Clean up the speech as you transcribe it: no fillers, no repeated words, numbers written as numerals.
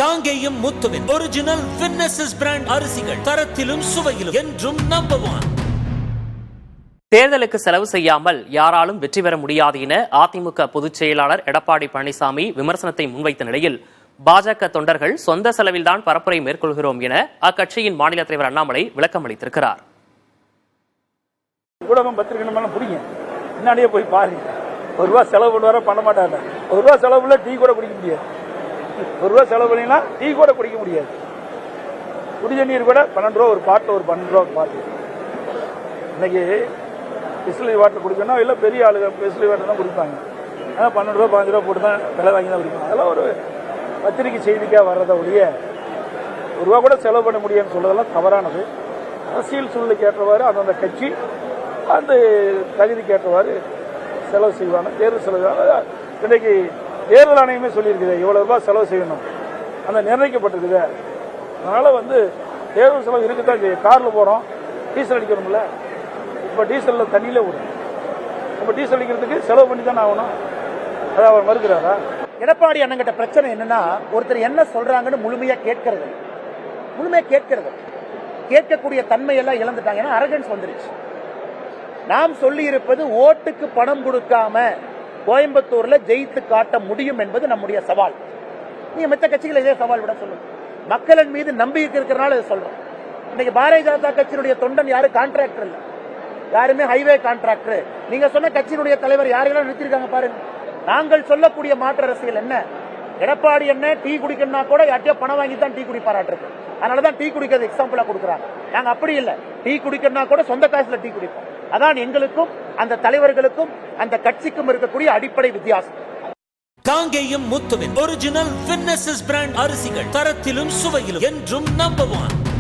காங்கேயம் முத்துவின் ஒரிஜினல் வின்னசஸ் பிராண்ட் அரிசிகள் தரத்திலும் சுவையிலும் என்றும் நம்பர் 1. தேர்தலுக்கு செலவு செய்யாமல் யாராலும் வெற்றி பெற முடியாது என அதிமுக பொதுச் செயலாளர் எடப்பாடி பழனிசாமி விமர்சனத்தை முன்வைத்த நிலையில் பாஜக தொண்டர்கள் சொந்த செலவில்தான் பரப்புரை மேற்கொள்கிறோம் என அக்கட்சியின் மாநில தலைவர் அண்ணாமலை விளக்கம் அளித்திருக்கிறார். ஊடகம் பத்திரிகை பிடிங்க, முன்னாடியே போய் பாருங்க. ₹1 செலவு பண்ணுவார பண்ண மாட்டாங்க. ₹1 செலவுல டீ கூட குடிக்க முடியாது. ₹1 செலவு பண்ணினா டீ கூட குடிக்க முடியாது. குடிநீர் கூட ₹12 ஒரு பாட்டில், ஒரு ₹12 பாட்டு. இன்னைக்கு பிஸ்லரி வாட்டர் குடிக்கணும், இல்லை பெரிய ஆளுங்க பிஸ்லரி வாட்டர் தான் குடிப்பாங்க. ஆனால் ₹12 ₹15 போட்டு தான் விலை வாங்கி தான் குடிப்பாங்க. அதெல்லாம் ஒரு பத்திரிகை செய்திக்காக வர்றதை ஒழிய ₹1 கூட செலவு பண்ண முடியும்னு சொல்றதெல்லாம் தவறானது. அரசியல் சூழ்நிலைக்கு ஏற்றவாறு அந்தந்த கட்சி அந்த தகுதிக்கு ஏற்றவாறு செலவு செய்வாங்க. தேர்தல் செலவு இன்னைக்கு தேர்தல் ஆணையமே சொல்லியிருக்குது இவ்வளவு செலவு செய்யணும், அந்த நிர்ணயிக்கப்பட்டிருக்குது. அதனால தேர்தல் செலவு இருக்குதான் செய்யும். கார்ல போறோம், டீசல் அடிக்கணும்ல. இப்ப டீசல்ல தண்ணியில விடும். இப்ப டீசல் அடிக்கிறதுக்கு செலவு பண்ணி தானே ஆகணும். அதை அவர் மறுக்கிறாரா? எடப்பாடி அண்ணங்கிட்ட பிரச்சனை என்னன்னா, ஒருத்தர் என்ன சொல்றாங்கன்னு முழுமையா கேட்கறது, கேட்கக்கூடிய தன்மை எல்லாம் இழந்துட்டாங்க. ஏன்னா அரகன்ஸ் வந்துருச்சு. நாம் சொல்லி இருப்பது ஓட்டுக்கு பணம் கொடுக்காம கோயம்புத்தூர்ல ஜெயித்து காட்ட முடியும் என்பது நம்முடைய சவால். நீங்க மற்ற கட்சிகளை இதே சவால் விட சொல்லுங்க. மக்களின் மீது நம்பிக்கை இருக்கிறனால இதை சொல்றோம். இன்னைக்கு பாரதிய ஜனதா கட்சியினுடைய தொண்டன் யாரு கான்ட்ராக்டர் இல்ல, யாருமே ஹைவே கான்ட்ராக்டர். நீங்க சொன்ன கட்சியினுடைய தலைவர் யாரெல்லாம் நிறுத்திருக்காங்க பாருங்க. நாங்கள் சொல்லக்கூடிய மாற்று அரசியல் என்ன? எடப்பாடி என்ன டீ குடிக்கணும்னா கூட யார்ட்டையோ பணம் வாங்கி தான் டீ குடிப்பாராட்டிருக்கு. அதனாலதான் டீ குடிக்கிறது எக்ஸாம்பிளா கொடுக்குறாங்க. நாங்க அப்படி இல்ல, டீ குடிக்கணும்னா கூட சொந்த காசுல டீ குடிப்போம். அதான் எங்களுக்கும் அந்த தலைவர்களுக்கும் அந்த கட்சிக்கும் இருக்கக்கூடிய அடிப்படை வித்தியாசம். காங்கேயம் முத்துவின் ஒரிஜினல் வின்னசஸ் பிராண்ட் அரிசிகள் தரத்திலும் சுவையிலும் என்றும் நம்பர் 1.